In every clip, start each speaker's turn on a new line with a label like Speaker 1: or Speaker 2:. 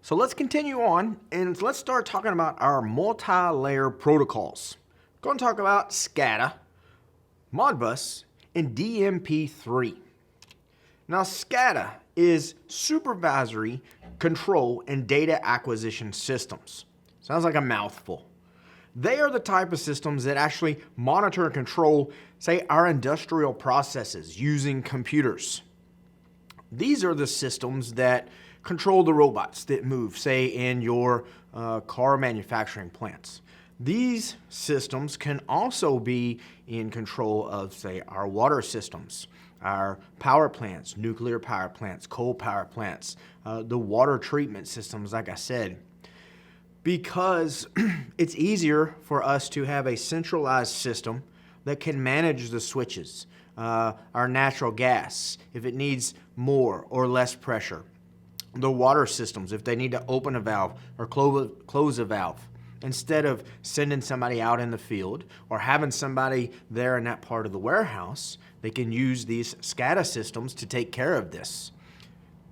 Speaker 1: So let's continue on and let's start talking about our multi-layer protocols. We're going to talk about SCADA, Modbus, and DMP3. Now SCADA is supervisory control and data acquisition systems. Sounds like a mouthful. They are the type of systems that actually monitor and control, say, our industrial processes using computers. These are the systems that control the robots that move, say, in your car manufacturing plants. These systems can also be in control of, say, our water systems, our power plants, nuclear power plants, coal power plants, the water treatment systems, like I said, because it's easier for us to have a centralized system that can manage the switches, our natural gas, if it needs more or less pressure, the water systems, if they need to open a valve or close a valve, instead of sending somebody out in the field or having somebody there in that part of the warehouse. They can use these SCADA systems to take care of this.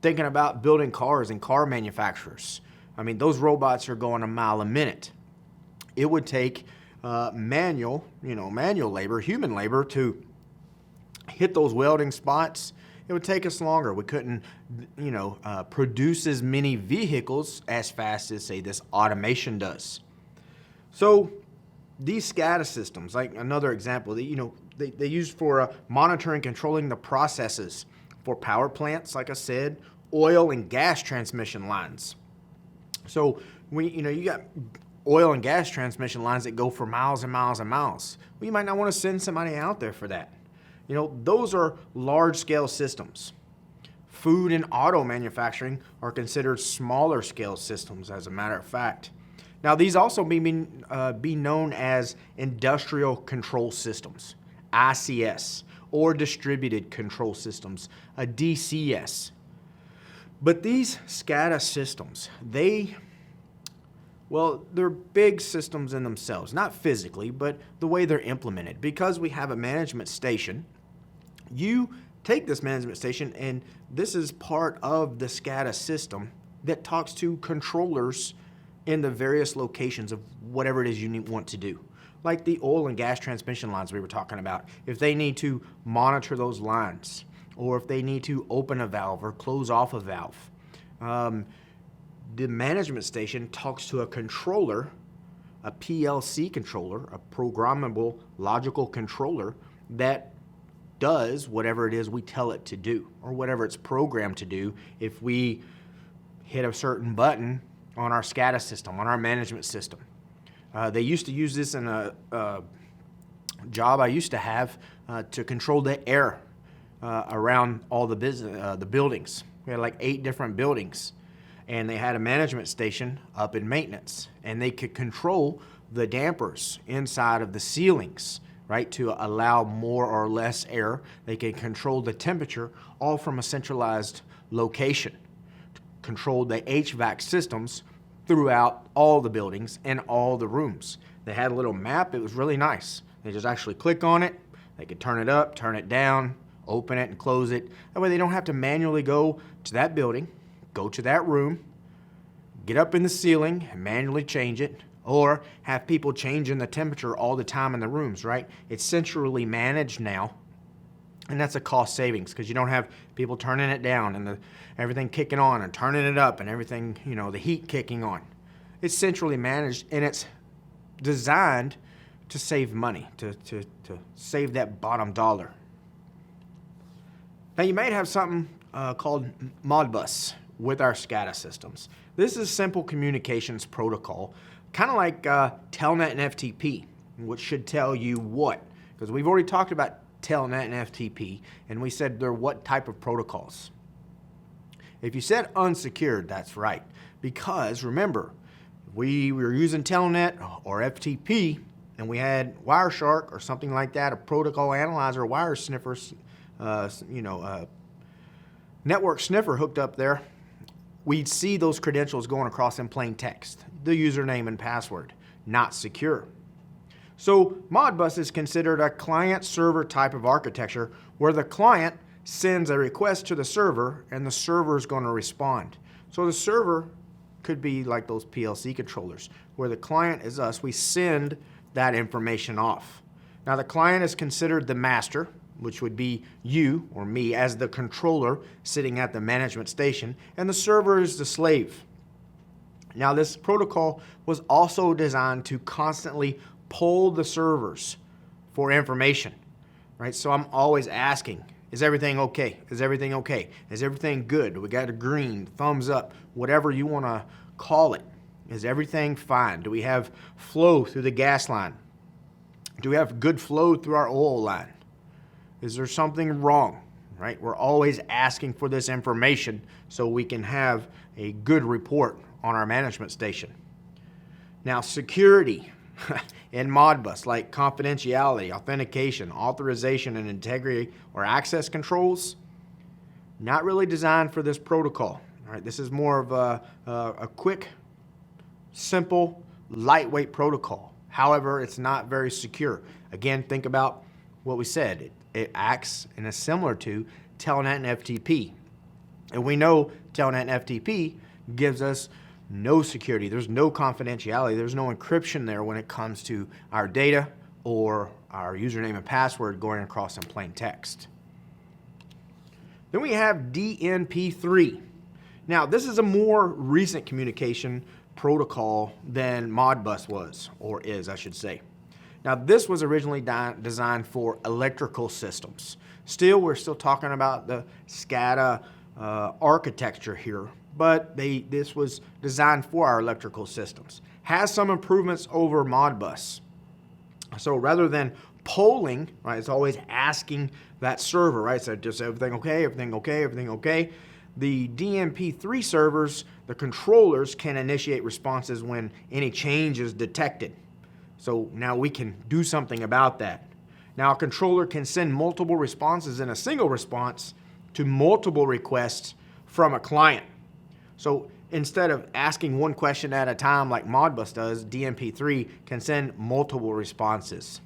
Speaker 1: Thinking about building cars and car manufacturers. I mean, those robots are going a mile a minute. It would take manual labor, human labor to hit those welding spots. It would take us longer. We couldn't, produce as many vehicles as fast as, say, this automation does. So these SCADA systems, like another example, they use for monitoring, controlling the processes for power plants, like I said, oil and gas transmission lines. So you got oil and gas transmission lines that go for miles and miles and miles. Well, you might not want to send somebody out there for that. Those are large-scale systems. Food and auto manufacturing are considered smaller scale systems, as a matter of fact. Now, these also be known as industrial control systems, ICS, or distributed control systems, a DCS. But these SCADA systems, they're big systems in themselves, not physically, but the way they're implemented. Because we have a management station, you take this management station, and this is part of the SCADA system that talks to controllers in the various locations of whatever it is you want to do. Like the oil and gas transmission lines we were talking about. If they need to monitor those lines, or if they need to open a valve or close off a valve, the management station talks to a controller, a PLC controller, a programmable logical controller that does whatever it is we tell it to do, or whatever it's programmed to do. If we hit a certain button on our SCADA system, on our management system. They used to use this in a job I used to have to control the air around all the buildings. We had like 8 different buildings, and they had a management station up in maintenance, and they could control the dampers inside of the ceilings, right, to allow more or less air. They could control the temperature all from a centralized location. Controlled the HVAC systems throughout all the buildings and all the rooms. They had a little map. It was really nice. They just actually click on it. They could turn it up, turn it down, open it and close it. That way they don't have to manually go to that building, go to that room, get up in the ceiling and manually change it, or have people changing the temperature all the time in the rooms, right? It's centrally managed now. And that's a cost savings because you don't have people turning it down and everything kicking on and turning it up and everything, the heat kicking on. It's centrally managed, and it's designed to save money, to save that bottom dollar. Now, you might have something called Modbus with our SCADA systems. This is simple communications protocol, kind of like Telnet and FTP, which should tell you what? Because we've already talked about Telnet and FTP, and we said they're what type of protocols. If you said unsecured, that's right. Because remember, we were using Telnet or FTP, and we had Wireshark or something like that, a protocol analyzer, wire sniffer, network sniffer hooked up there. We'd see those credentials going across in plain text, the username and password, not secure. So Modbus is considered a client-server type of architecture where the client sends a request to the server and the server is going to respond. So the server could be like those PLC controllers, where the client is us. We send that information off. Now, the client is considered the master, which would be you or me as the controller sitting at the management station, and the server is the slave. Now, this protocol was also designed to constantly poll the servers for information, right? So I'm always asking, is everything okay? Is everything okay? Is everything good? We got a green, thumbs up, whatever you want to call it. Is everything fine? Do we have flow through the gas line? Do we have good flow through our oil line? Is there something wrong, right? We're always asking for this information so we can have a good report on our management station. Now, security in Modbus, like confidentiality, authentication, authorization, and integrity or access controls, not really designed for this protocol. All right, this is more of a quick, simple, lightweight protocol. However, it's not very secure. Again, think about what we said. It acts and is similar to Telnet and FTP. And we know Telnet and FTP gives us no security. There's no confidentiality. There's no encryption there when it comes to our data or our username and password going across in plain text. Then we have DNP3. Now, this is a more recent communication protocol than Modbus was, or is, I should say. Now, this was originally designed for electrical systems. We're still talking about the SCADA architecture here, but this was designed for our electrical systems. Has some improvements over Modbus. So rather than polling, right, it's always asking that server, right, so just everything okay, everything okay, everything okay. The DNP3 servers, the controllers can initiate responses when any change is detected. So now we can do something about that. Now a controller can send multiple responses in a single response to multiple requests from a client. So instead of asking one question at a time like Modbus does, DNP3 can send multiple responses.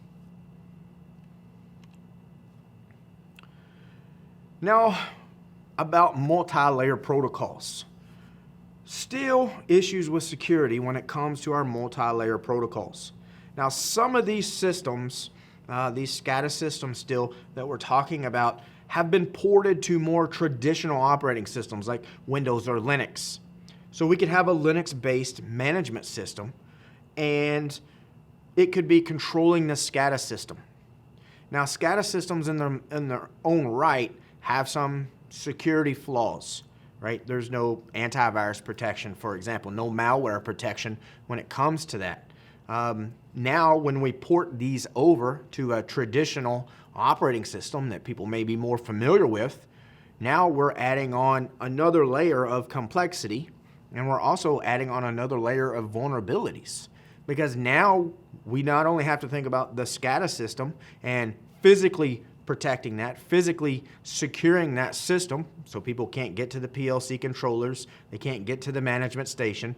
Speaker 1: Now, about multi-layer protocols. Still issues with security when it comes to our multi-layer protocols. Now, some of these systems, these SCADA systems still that we're talking about, have been ported to more traditional operating systems like Windows or Linux. So we could have a Linux-based management system, and it could be controlling the SCADA system. Now, SCADA systems in their own right have some security flaws, right? There's no antivirus protection, for example, no malware protection when it comes to that. Now, when we port these over to a traditional operating system that people may be more familiar with, now we're adding on another layer of complexity, and we're also adding on another layer of vulnerabilities. Because now we not only have to think about the SCADA system and physically protecting that, physically securing that system so people can't get to the PLC controllers, they can't get to the management station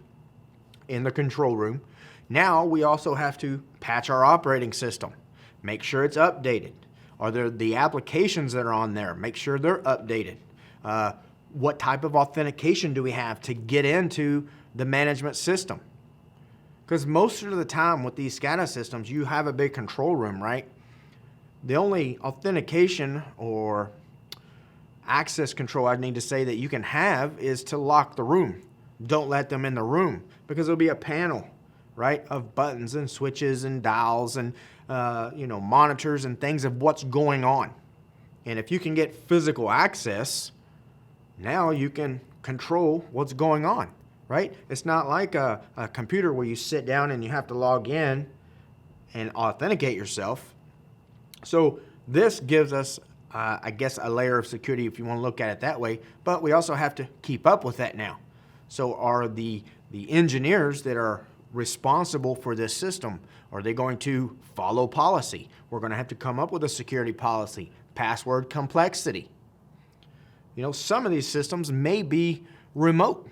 Speaker 1: in the control room. Now we also have to patch our operating system, make sure it's updated. Are there the applications that are on there? Make sure they're updated. What type of authentication do we have to get into the management system? Because most of the time with these SCADA systems, you have a big control room, right? The only authentication or access control I need to say that you can have is to lock the room. Don't let them in the room, because there'll be a panel, right, of buttons and switches and dials and monitors and things of what's going on. And if you can get physical access, now you can control what's going on, right? It's not like a computer where you sit down and you have to log in and authenticate yourself. So this gives us, I guess, a layer of security if you want to look at it that way, but we also have to keep up with that now. So are the engineers that are responsible for this system, are they going to follow policy? We're going to have to come up with a security policy, password complexity. You know, some of these systems may be remote.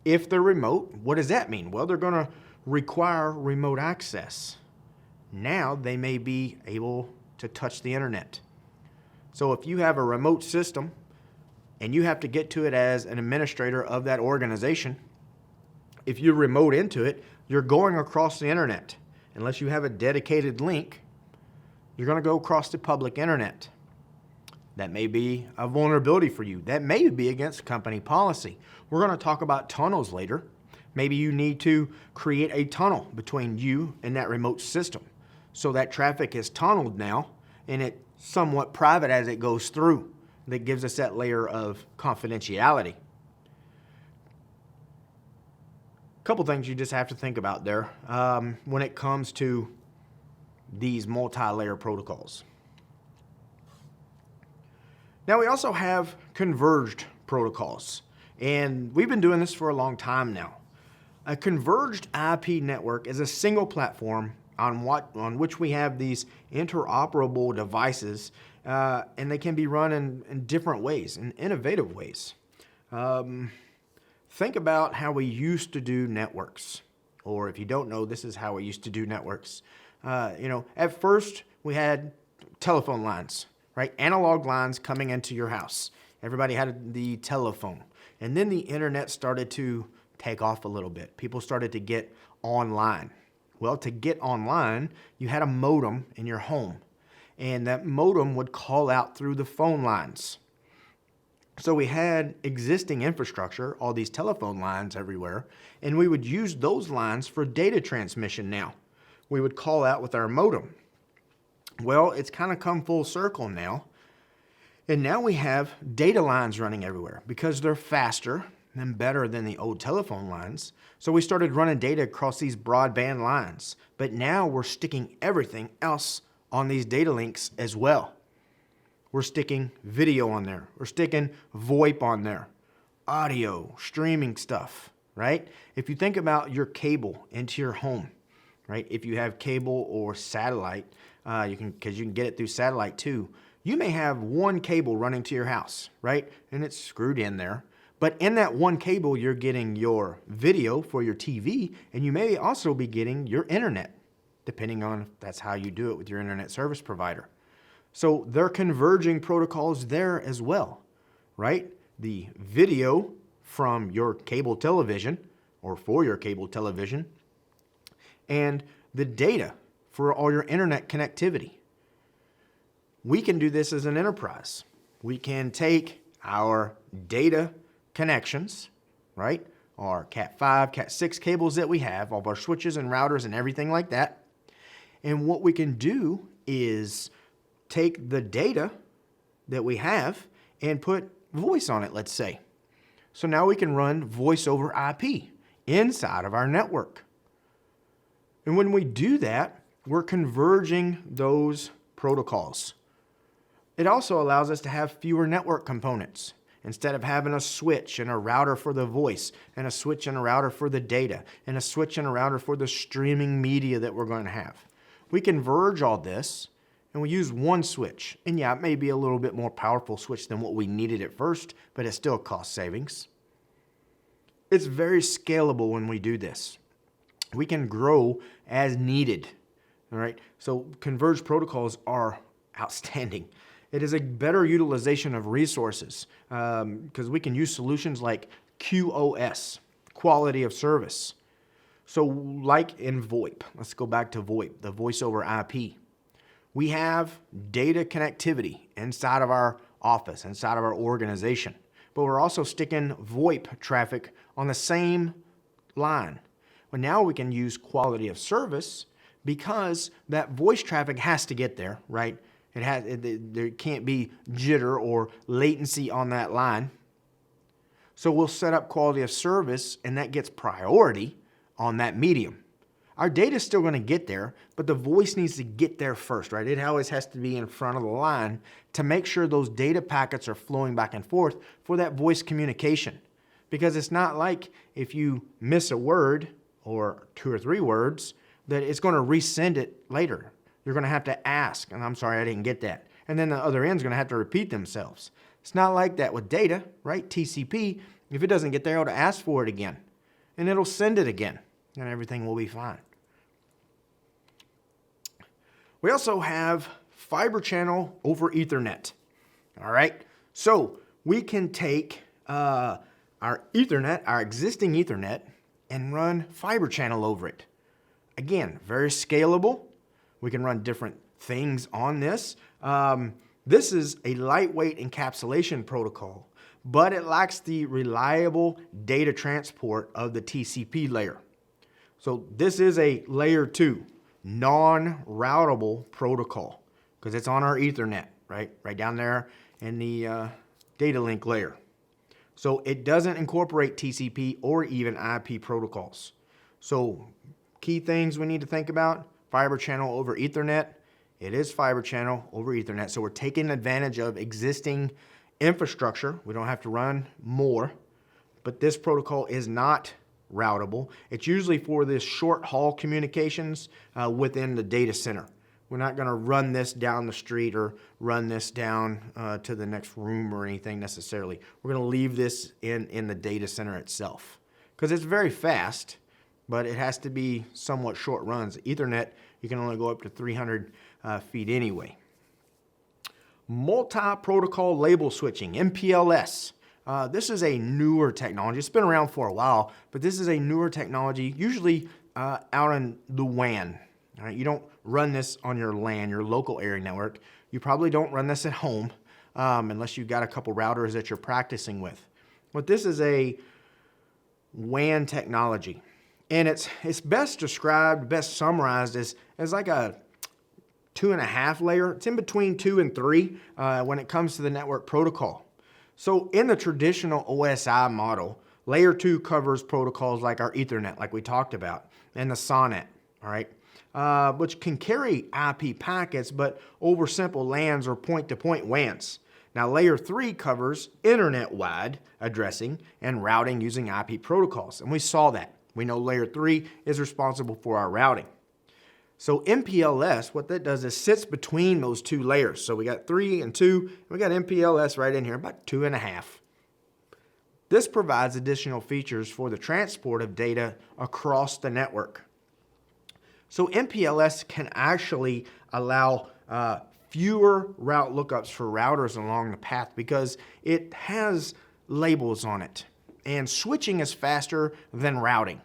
Speaker 1: If they're remote, what does that mean? Well, they're going to require remote access. Now they may be able to touch the internet. So if you have a remote system and you have to get to it as an administrator of that organization, If you remote into it, you're going across the internet. Unless you have a dedicated link, you're going to go across the public internet. That may be a vulnerability for you. That may be against company policy. We're going to talk about tunnels later. Maybe you need to create a tunnel between you and that remote system. So that traffic is tunneled now, and it's somewhat private as it goes through. That gives us that layer of confidentiality. A couple things you just have to think about there when it comes to these multi-layer protocols. Now we also have converged protocols, and we've been doing this for a long time now. A converged IP network is a single platform on which we have these interoperable devices, and they can be run in different ways, in innovative ways. Think about how we used to do networks, or if you don't know, this is how we used to do networks. At first we had telephone lines, right? Analog lines coming into your house. Everybody had the telephone. And then the internet started to take off a little bit. People started to get online. Well, to get online, you had a modem in your home. And that modem would call out through the phone lines. So we had existing infrastructure, all these telephone lines everywhere, and we would use those lines for data transmission now. We would call out with our modem. Well, it's kind of come full circle now. And now we have data lines running everywhere because they're faster and better than the old telephone lines. So we started running data across these broadband lines. But now we're sticking everything else on these data links as well. We're sticking video on there. We're sticking VoIP on there. Audio, streaming stuff, right? If you think about your cable into your home, right? If you have cable or satellite, because you can get it through satellite too. You may have one cable running to your house, right? And it's screwed in there. But in that one cable, you're getting your video for your TV, and you may also be getting your internet, depending on if that's how you do it with your internet service provider. So they're converging protocols there as well, right? The video from your cable television or for your cable television, and the data for all your internet connectivity. We can do this as an enterprise. We can take our data connections, right? Our Cat5, Cat6 cables that we have, all of our switches and routers and everything like that. And what we can do is take the data that we have and put voice on it, let's say. So now we can run voice over IP inside of our network. And when we do that, we're converging those protocols. It also allows us to have fewer network components. Instead of having a switch and a router for the voice, and a switch and a router for the data, and a switch and a router for the streaming media that we're going to have. We converge all this, and we use one switch. And yeah, it may be a little bit more powerful switch than what we needed at first, but it's still cost savings. It's very scalable when we do this. We can grow as needed, all right? So converged protocols are outstanding. It is a better utilization of resources because we can use solutions like QoS, quality of service. So like in VoIP, let's go back to VoIP, the voice over IP. We have data connectivity inside of our office, inside of our organization, but we're also sticking VoIP traffic on the same line. Well, now we can use quality of service because that voice traffic has to get there, right? There can't be jitter or latency on that line. So we'll set up quality of service, and that gets priority on that medium. Our data is still going to get there, but the voice needs to get there first, right? It always has to be in front of the line to make sure those data packets are flowing back and forth for that voice communication. Because it's not like if you miss a word or 2 or 3 words that it's going to resend it later. You're going to have to ask, and I'm sorry, I didn't get that. And then the other end's going to have to repeat themselves. It's not like that with data, right? TCP, if it doesn't get there, it'll ask for it again. And it'll send it again, and everything will be fine. We also have fiber channel over Ethernet. All right? So we can take our Ethernet, our existing Ethernet, and run Fiber Channel over it. Again, very scalable. We can run different things on this. This is a lightweight encapsulation protocol, but it lacks the reliable data transport of the TCP layer. So this is a layer 2 non-routable protocol because it's on our Ethernet, right down there in the data link layer. So it doesn't incorporate TCP or even IP protocols. So key things we need to think about: Fiber Channel over Ethernet. It is Fiber Channel over Ethernet, so we're taking advantage of existing infrastructure. We don't have to run more, but this protocol is not routable. It's usually for this short haul communications within the data center. We're not going to run this down the street or run this down to the next room or anything necessarily. We're going to leave this in the data center itself because it's very fast, but it has to be somewhat short runs. Ethernet, you can only go up to 300 feet anyway. Multi-protocol label switching, MPLS. This is a newer technology. It's been around for a while, but this is a newer technology, usually out on the WAN. All right, you don't run this on your LAN, your local area network. You probably don't run this at home unless you've got a couple routers that you're practicing with. But this is a WAN technology. And it's best described, best summarized as like a 2.5 layer. It's in between 2 and 3 when it comes to the network protocol. So in the traditional OSI model, layer 2 covers protocols like our Ethernet, like we talked about, and the SONET, all right, which can carry IP packets, but over simple LANs or point-to-point WANs. Now, layer 3 covers internet-wide addressing and routing using IP protocols, and we saw that. We know layer 3 is responsible for our routing. So MPLS, what that does is sits between those 2 layers. So we got 3 and 2, and we got MPLS right in here, about 2.5. This provides additional features for the transport of data across the network. So MPLS can actually allow fewer route lookups for routers along the path because it has labels on it. And switching is faster than routing.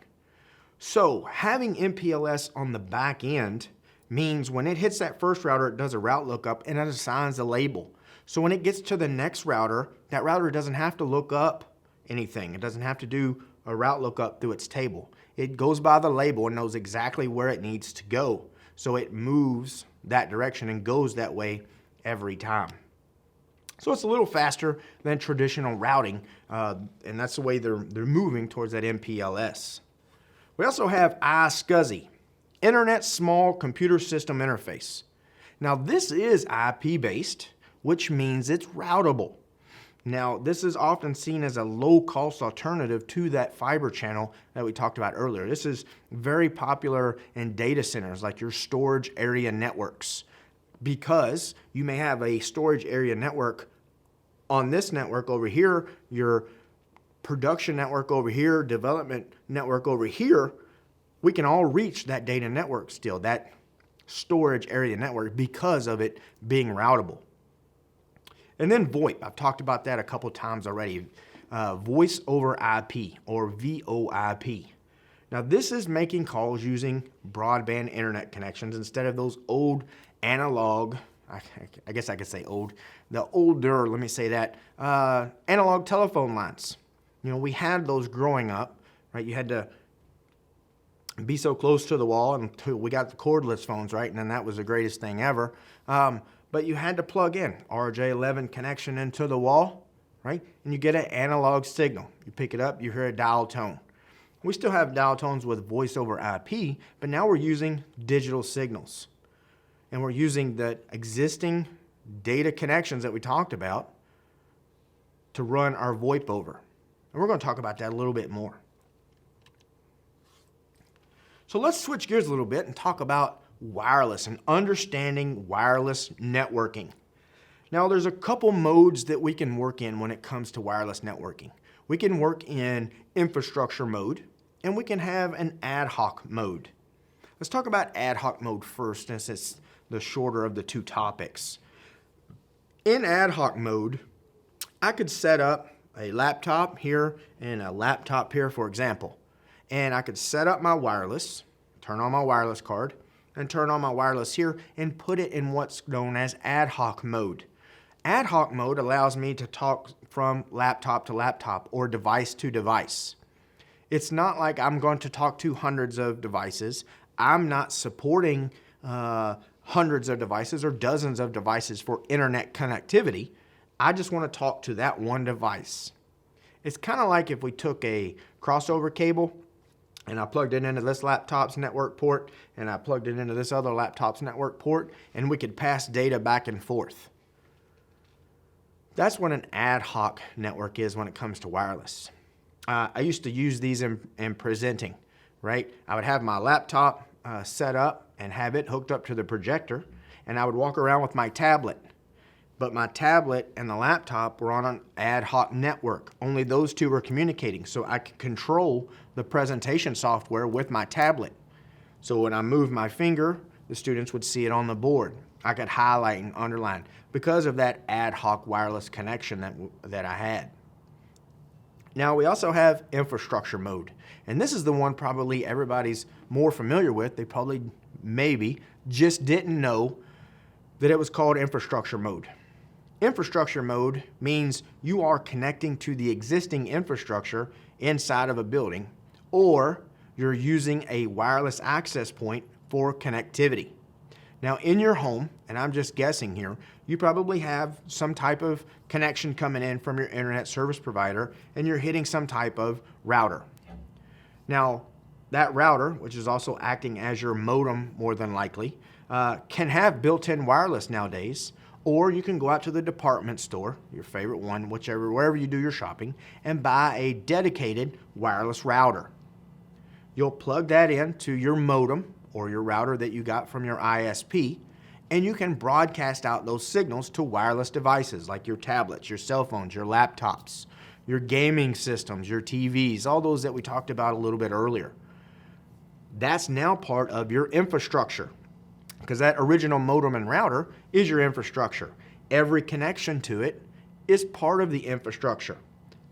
Speaker 1: So having MPLS on the back end means when it hits that first router, it does a route lookup and it assigns a label. So when it gets to the next router, that router doesn't have to look up anything. It doesn't have to do a route lookup through its table. It goes by the label and knows exactly where it needs to go. So it moves that direction and goes that way every time. So it's a little faster than traditional routing, and that's the way they're moving towards that MPLS. We also have iSCSI, Internet Small Computer System Interface. Now this is IP-based, which means it's routable. Now this is often seen as a low-cost alternative to that fiber channel that we talked about earlier. This is very popular in data centers like your storage area networks, because you may have a storage area network on this network over here, your production network over here, development network over here. We can all reach that data network still, that storage area network, because of it being routable. And then VoIP, I've talked about that a couple times already. Voice over IP, or VoIP. Now this is making calls using broadband internet connections instead of those old analog, I guess I could say old, the older, let me say that, analog telephone lines. You know, we had those growing up, right? You had to be so close to the wall until we got the cordless phones, right? And then that was the greatest thing ever. But you had to plug in RJ11 connection into the wall, right? And you get an analog signal. You pick it up, you hear a dial tone. We still have dial tones with voice over IP, but now we're using digital signals. And we're using the existing data connections that we talked about to run our VoIP over. And we're going to talk about that a little bit more. So let's switch gears a little bit and talk about wireless and understanding wireless networking. Now there's a couple modes that we can work in when it comes to wireless networking. We can work in infrastructure mode, and we can have an ad hoc mode. Let's talk about ad hoc mode first, since it's the shorter of the two topics. In ad hoc mode, I could set up a laptop here and a laptop here, for example. and I could set up my wireless, turn on my wireless card, and turn on my wireless here and put it in what's known as ad hoc mode. Ad hoc mode allows me to talk from laptop to laptop or device to device. It's not like I'm going to talk to hundreds of devices. I'm not supporting hundreds of devices or dozens of devices for internet connectivity. I just want to talk to that one device. It's kind of like if we took a crossover cable and I plugged it into this laptop's network port and I plugged it into this other laptop's network port, and we could pass data back and forth. That's what an ad hoc network is when it comes to wireless. I used to use these in presenting, right? I would have my laptop set up and have it hooked up to the projector, and I would walk around with my tablet. But my tablet and the laptop were on an ad hoc network. Only those two were communicating, so I could control the presentation software with my tablet. So when I moved my finger, the students would see it on the board. I could highlight and underline because of that ad hoc wireless connection that I had. Now we also have infrastructure mode, and this is the one probably everybody's more familiar with. They probably maybe just didn't know that it was called infrastructure mode. Infrastructure mode means you are connecting to the existing infrastructure inside of a building, or you're using a wireless access point for connectivity. Now in your home, and I'm just guessing here, you probably have some type of connection coming in from your internet service provider, and you're hitting some type of router. Now that router, which is also acting as your modem more than likely, can have built-in wireless nowadays, or you can go out to the department store, your favorite one, wherever you do your shopping, and buy a dedicated wireless router. You'll plug that into your modem or your router that you got from your ISP, and you can broadcast out those signals to wireless devices like your tablets, your cell phones, your laptops, your gaming systems, your TVs, all those that we talked about a little bit earlier. That's now part of your infrastructure, because that original modem and router is your infrastructure. Every connection to it is part of the infrastructure.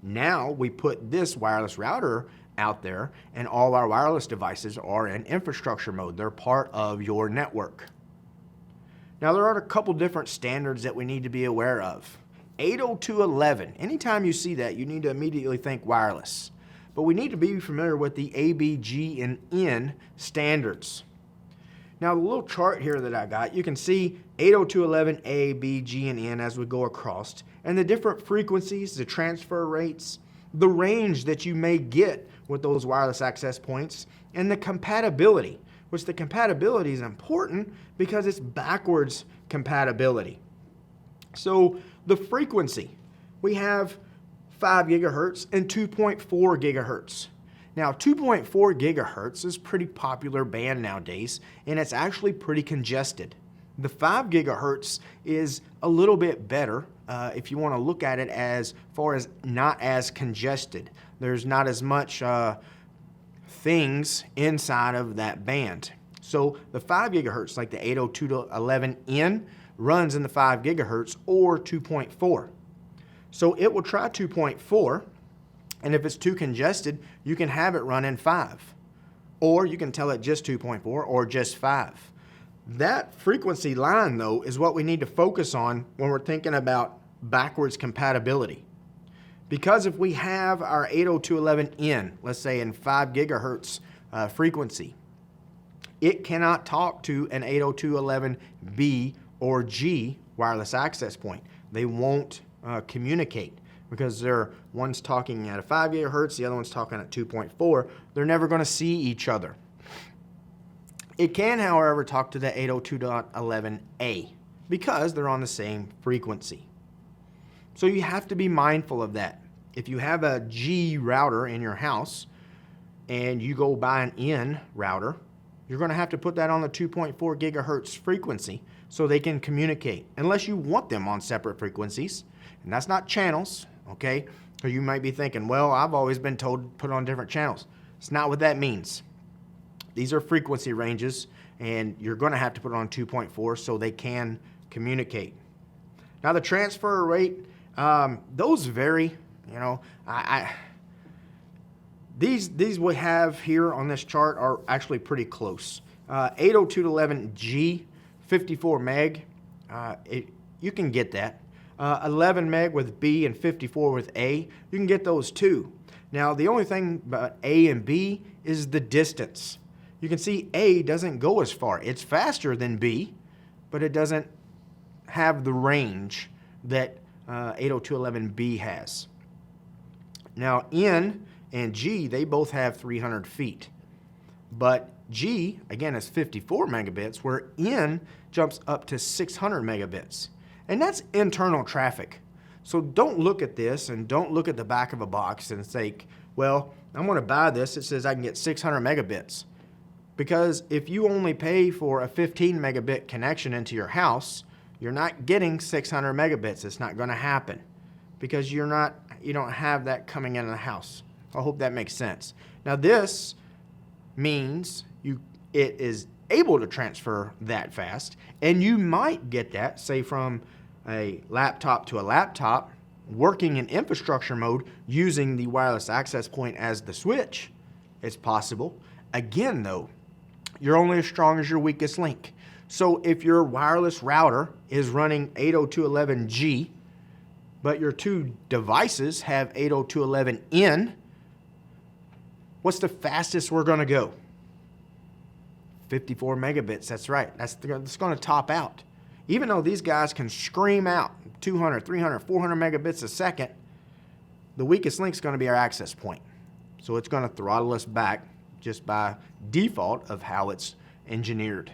Speaker 1: Now we put this wireless router out there, and all our wireless devices are in infrastructure mode. They're part of your network. Now there are a couple different standards that we need to be aware of. 802.11, anytime you see that, you need to immediately think wireless. But we need to be familiar with the A, B, G, and N standards. Now the little chart here that I got, you can see 802.11 A, B, G, and N as we go across, and the different frequencies, the transfer rates, the range that you may get with those wireless access points, and the compatibility, which the compatibility is important because it's backwards compatibility. So the frequency, we have 5 gigahertz and 2.4 gigahertz. Now 2.4 gigahertz is a pretty popular band nowadays, and it's actually pretty congested. The 5 gigahertz is a little bit better if you want to look at it as far as not as congested. There's not as much things inside of that band. So the 5 gigahertz, like the 802.11n, runs in the 5 gigahertz or 2.4. So it will try 2.4, and if it's too congested, you can have it run in 5. Or you can tell it just 2.4 or just 5. That frequency line, though, is what we need to focus on when we're thinking about backwards compatibility. Because if we have our 802.11n, let's say in 5 gigahertz frequency, it cannot talk to an 802.11b or G wireless access point. They won't communicate because one's talking at a 5 gigahertz, the other one's talking at 2.4. They're never going to see each other. It can, however, talk to the 802.11a because they're on the same frequency. So you have to be mindful of that. If you have a G router in your house and you go buy an N router, you're going to have to put that on the 2.4 gigahertz frequency so they can communicate, unless you want them on separate frequencies. And that's not channels, okay? Or you might be thinking, well, I've always been told to put on different channels. It's not what that means. These are frequency ranges, and you're going to have to put it on 2.4 so they can communicate. Now the transfer rate, those vary. You know, These we have here on this chart are actually pretty close. 802.11g, 54 meg, you can get that. 11 meg with B and 54 with A, you can get those too. Now the only thing about A and B is the distance. You can see A doesn't go as far. It's faster than B, but it doesn't have the range that 802.11b has. Now N and G, they both have 300 feet. But G, again, is 54 megabits, where N jumps up to 600 megabits. And that's internal traffic. So don't look at this and don't look at the back of a box and think, well, I'm going to buy this. It says I can get 600 megabits. Because if you only pay for a 15 megabit connection into your house, you're not getting 600 megabits. It's not going to happen because you don't have that coming into the house. I hope that makes sense. Now this means it is able to transfer that fast, and you might get that, say, from a laptop to a laptop, working in infrastructure mode using the wireless access point as the switch. It's possible. Again, though, you're only as strong as your weakest link. So if your wireless router is running 802.11g, but your two devices have 802.11n, what's the fastest we're going to go? 54 megabits, that's right. That's going to top out. Even though these guys can scream out 200, 300, 400 megabits a second, the weakest link is going to be our access point. So it's going to throttle us back just by default of how it's engineered.